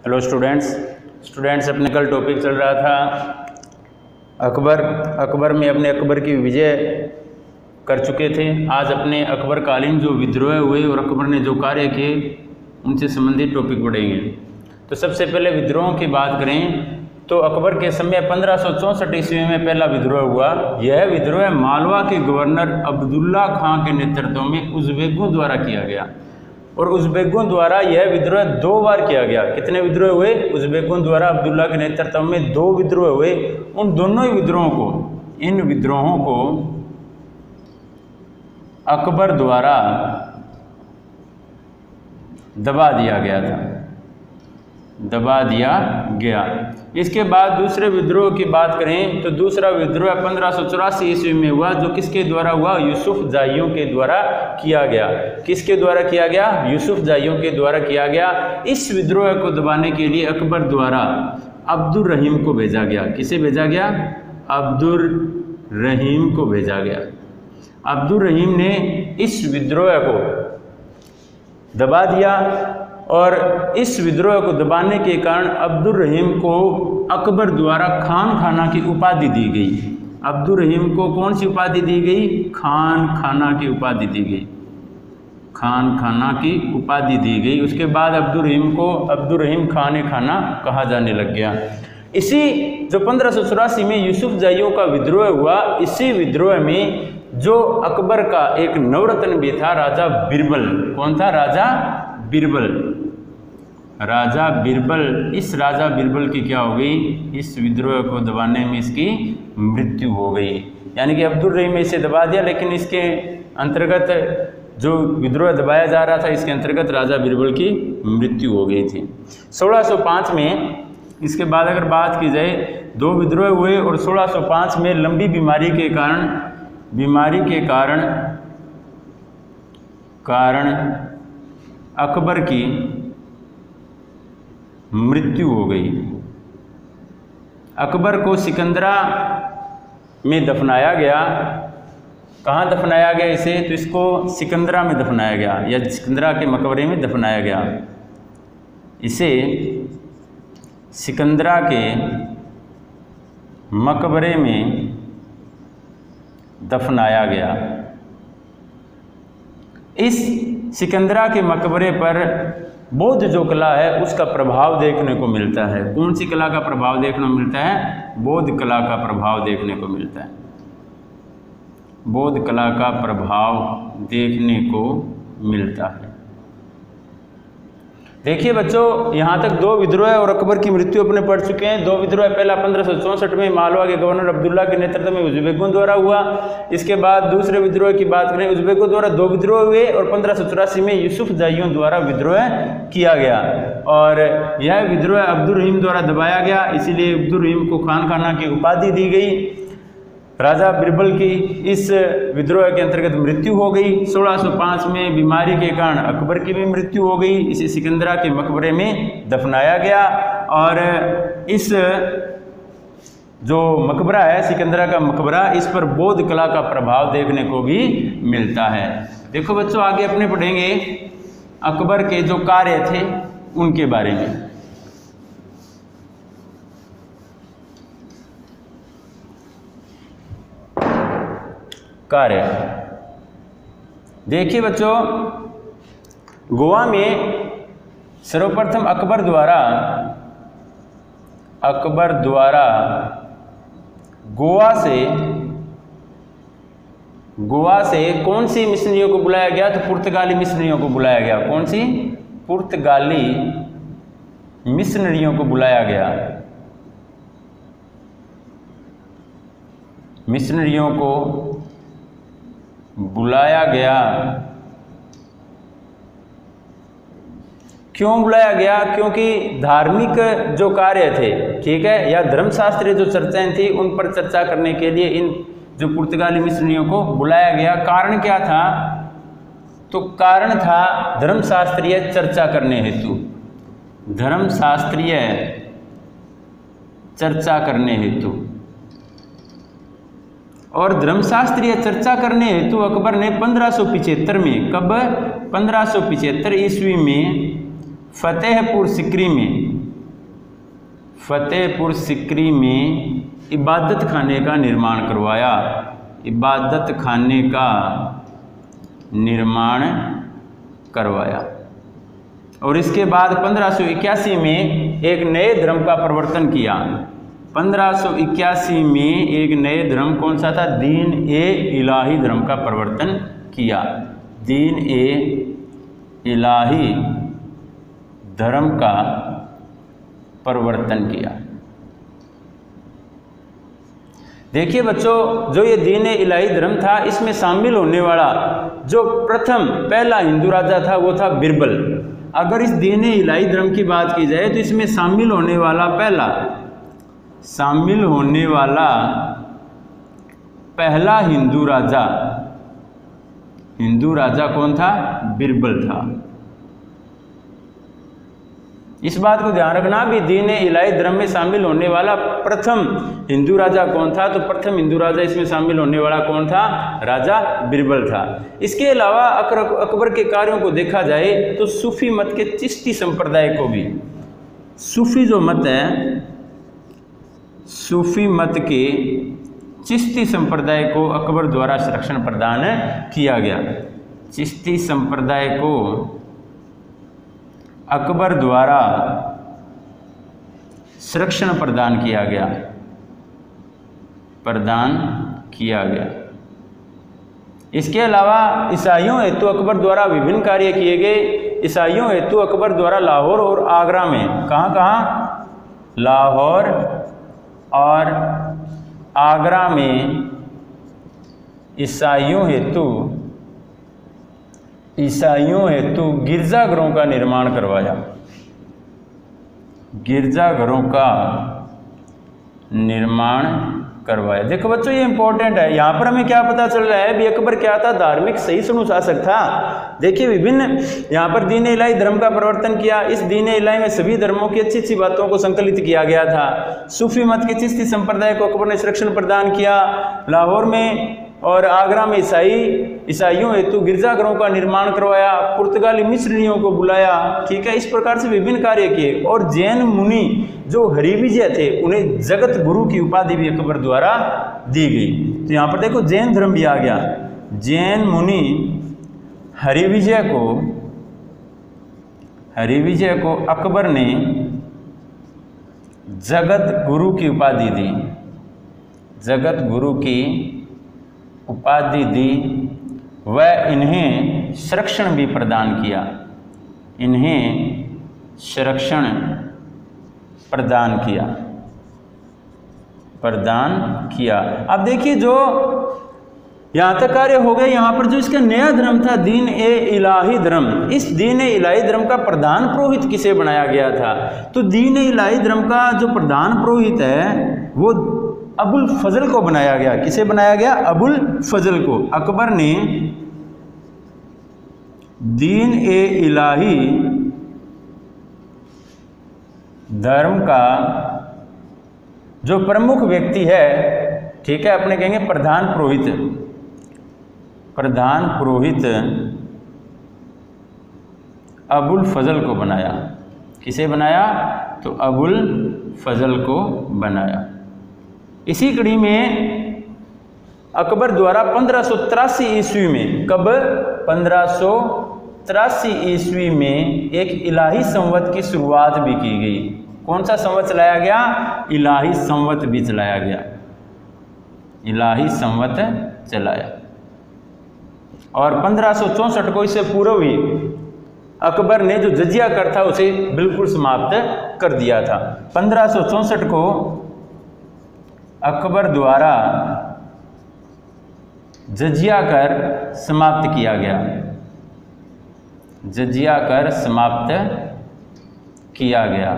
Hello students अपने कल topic चल रहा था अकबर में अपने अकबर की विजय कर चुके थे। आज अपने अकबरकालीन जो विद्रोह हुए और अकबर ने जो कार्य किए उनसे संबंधित टॉपिक पढ़ेंगे। तो सबसे पहले विद्रोह की बात करें तो अकबर के समय 1564 ईस्वी में पहला विद्रोह हुआ। यह विद्रोह मालवा के गवर्नर अब्दुल्ला खां के नेतृत्व में उज़्बेकों द्वारा किया गया और उज़्बेकों द्वारा यह विद्रोह 2 बार किया गया। कितने विद्रोह हुए? उज़्बेकों द्वारा अब्दुल्ला के नेतृत्व में 2 विद्रोह हुए। उन दोनों ही इन विद्रोहों को अकबर द्वारा दबा दिया गया। इसके बाद दूसरे विद्रोह की बात करें तो दूसरा विद्रोह 1584 ईस्वी में हुआ, जो किसके द्वारा हुआ? यूसुफ जाइयों के द्वारा किया गया। किसके द्वारा किया गया? यूसुफ जाइयों के द्वारा किया गया। इस विद्रोह को दबाने के लिए अकबर द्वारा अब्दुर रहीम को भेजा गया। किसे भेजा गया? अब्दुर रहीम को भेजा गया। अब्दुर रहीम ने इस विद्रोह को दबा दिया और इस विद्रोह को दबाने के कारण अब्दुर रहीम को अकबर द्वारा खान खाना की उपाधि दी गई। अब्दुर रहीम को कौन सी उपाधि दी गई? खान खाना की उपाधि दी गई। खान खाना की उपाधि दी गई। उसके बाद अब्दुर रहीम को अब्दुर रहीम खान खाना कहा जाने लग गया। इसी जो 1584 में यूसुफ जाइयों का विद्रोह हुआ, इसी विद्रोह में जो अकबर का एक नवरत्न भी था, राजा बिरबल। कौन था? राजा बिरबल। इस राजा बिरबल की क्या हो गई? इस विद्रोह को दबाने में इसकी मृत्यु हो गई। यानी कि अब्दुर रहीम ने इसे दबा दिया, लेकिन इसके अंतर्गत जो विद्रोह दबाया जा रहा था, इसके अंतर्गत राजा बिरबल की मृत्यु हो गई थी। 1605 में इसके बाद अगर बात की जाए 2 विद्रोह हुए और 1605 में लंबी बीमारी के कारण अकबर की मृत्यु हो गई। अकबर को सिकंदरा में दफनाया गया। कहाँ दफनाया गया इसे? तो इसको सिकंदरा में दफनाया गया या सिकंदरा के मकबरे में दफनाया गया। इसे सिकंदरा के मकबरे में दफनाया गया। इस सिकंदरा के मकबरे पर बौद्ध जो कला है उसका प्रभाव देखने को मिलता है। कौन सी कला का प्रभाव देखने को मिलता है? बौद्ध कला का प्रभाव देखने को मिलता है। बौद्ध कला का प्रभाव देखने को मिलता है। देखिए बच्चों, यहाँ तक 2 विद्रोह और अकबर की मृत्यु अपने पढ़ चुके हैं। 2 विद्रोह पहला 1564 में मालवा के गवर्नर अब्दुल्ला के नेतृत्व में उज़्बेकों द्वारा हुआ। इसके बाद दूसरे विद्रोह की बात करें, उज़्बेकों द्वारा 2 विद्रोह हुए और 1584 में यूसुफ जाइयों द्वारा विद्रोह किया गया और यह विद्रोह अब्दुर रहीम द्वारा दबाया गया। इसीलिए अब्दुर रहीम को खान खाना की उपाधि दी गई। राजा बिरबल की इस विद्रोह के अंतर्गत मृत्यु हो गई। 1605 में बीमारी के कारण अकबर की भी मृत्यु हो गई। इसे सिकंदरा के मकबरे में दफनाया गया और इस जो मकबरा है सिकंदरा का मकबरा, इस पर बौद्ध कला का प्रभाव देखने को भी मिलता है। देखो बच्चों, आगे अपने पढ़ेंगे अकबर के जो कार्य थे उनके बारे में। कार्य देखिए बच्चों, गोवा में सर्वप्रथम अकबर द्वारा गोवा से कौन सी मिशनरियों को बुलाया गया? तो पुर्तगाली मिशनरियों को बुलाया गया। कौन सी? पुर्तगाली मिशनरियों को बुलाया गया। मिशनरियों को बुलाया गया। क्यों बुलाया गया? क्योंकि धार्मिक जो कार्य थे, ठीक है, या धर्मशास्त्रीय जो चर्चाएं थी उन पर चर्चा करने के लिए इन जो पुर्तगाली मिशनरियों को बुलाया गया। कारण क्या था? तो कारण था धर्मशास्त्रीय चर्चा करने हेतु। धर्मशास्त्रीय चर्चा करने हेतु और धर्मशास्त्रीय चर्चा करने हेतु अकबर ने 1575 में, कब? 1575 ईस्वी में फतेहपुर सिकरी में फतेहपुर सिकरी में इबादत खाने का निर्माण करवाया। इबादत खाने का निर्माण करवाया। और इसके बाद 1581 में एक नए धर्म का प्रवर्तन किया। 1581 में एक नए धर्म कौन सा था? दीन ए इलाही धर्म का प्रवर्तन किया। दीन ए इलाही धर्म का प्रवर्तन किया। देखिए बच्चों, जो ये दीन ए इलाही धर्म था, इसमें शामिल होने वाला जो प्रथम पहला हिंदू राजा था वो था बिरबल। अगर इस दीन ए इलाही धर्म की बात की जाए तो इसमें शामिल होने वाला हिंदू राजा कौन था? बिरबल था। इस बात को ध्यान रखना भी, दीन ए इलाही धर्म में शामिल होने वाला प्रथम हिंदू राजा कौन था? तो प्रथम हिंदू राजा इसमें शामिल होने वाला कौन था? राजा बिरबल था। इसके अलावा अकबर के कार्यों को देखा जाए तो सूफी मत के चिश्ती संप्रदाय को भी, सूफी जो मत है, सूफी मत के चिश्ती संप्रदाय को अकबर द्वारा संरक्षण प्रदान किया गया। चिश्ती संप्रदाय को अकबर द्वारा संरक्षण प्रदान किया गया। इसके अलावा ईसाइयों हेतु अकबर द्वारा विभिन्न कार्य किए गए। ईसाइयों हेतु अकबर द्वारा लाहौर और आगरा में, कहाँ? लाहौर और आगरा में ईसाइयों हेतु गिरजाघरों का निर्माण करवाया। गिरजाघरों का निर्माण करवाया। देखो बच्चों, ये इंपॉर्टेंट है। यहाँ पर हमें क्या पता चल रहा है भी, अकबर क्या था? धार्मिक सहिष्णु शासक था। देखिए विभिन्न यहाँ पर दीन ए इलाही धर्म का प्रवर्तन किया। इस दीन ए इलाही में सभी धर्मों की अच्छी अच्छी बातों को संकलित किया गया था। सूफी मत के चिश्ती संप्रदाय को अकबर ने संरक्षण प्रदान किया। लाहौर में और आगरा में ईसाइयों हेतु गिरजाघरों का निर्माण करवाया। पुर्तगाली मिस्रियों को बुलाया। ठीक है, इस प्रकार से विभिन्न कार्य किए। और जैन मुनि जो हरिविजय थे, उन्हें जगत गुरु की उपाधि भी अकबर द्वारा दी गई। तो यहाँ पर देखो जैन धर्म भी आ गया। जैन मुनि हरिविजय को अकबर ने जगत गुरु की उपाधि दी। जगत गुरु की उपाधि दी व इन्हें संरक्षण भी प्रदान किया। अब देखिए जो यहाँ तक कार्य हो गए। यहाँ पर जो इसका नया धर्म था दीन ए इलाही धर्म, इस दीन ए इलाही धर्म का प्रधान पुरोहित किसे बनाया गया था? तो दीन ए इलाही धर्म का जो प्रधान पुरोहित है वो अबुल फजल को बनाया गया। किसे बनाया गया? अबुल फजल को। अकबर ने दीन ए इलाही धर्म का जो प्रमुख व्यक्ति है, ठीक है, अपने कहेंगे प्रधान पुरोहित अबुल फजल को बनाया। किसे बनाया? तो अबुल फजल को बनाया। इसी कड़ी में अकबर द्वारा 1583 ईस्वी में, कब? 1583 ईस्वी में एक इलाही संवत की शुरुआत भी की गई। कौन सा संवत चलाया गया? इलाही संवत भी चलाया गया। इलाही संवत चलाया। और 1564 को, इससे पूर्व ही अकबर ने जो जजिया कर था उसे बिल्कुल समाप्त कर दिया था। 1564 को अकबर द्वारा जजिया कर समाप्त किया गया। जजिया कर समाप्त किया गया।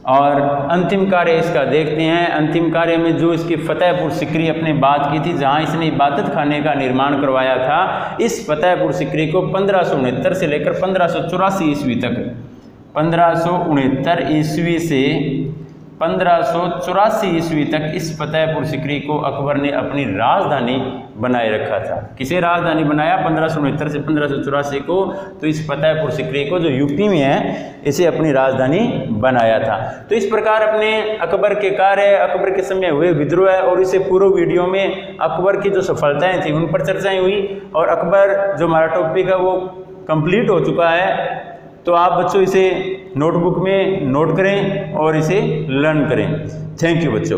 और अंतिम कार्य इसका देखते हैं। अंतिम कार्य में जो इसकी फतेहपुर सिकरी अपने बात की थी, जहां इसने इबादत खाने का निर्माण करवाया था, इस फतेहपुर सिकरी को 1569 से लेकर 1584 ईस्वी तक, 1569 ईस्वी से 1584 ईस्वी तक इस फतेहपुर सिकरी को अकबर ने अपनी राजधानी बनाए रखा था। किसे राजधानी बनाया? 1569 से 1584 को, तो इस फतेहपुर सिकरी को जो यूपी में है इसे अपनी राजधानी बनाया था। तो इस प्रकार अपने अकबर के कार्य, अकबर के समय हुए विद्रोह और इसे पूर्व वीडियो में अकबर की जो सफलताएं थी उन पर चर्चाएं हुई, और अकबर जो हमारा टॉपिक है वो कंप्लीट हो चुका है। तो आप बच्चों इसे नोटबुक में नोट करें और इसे लर्न करें। थैंक यू बच्चों।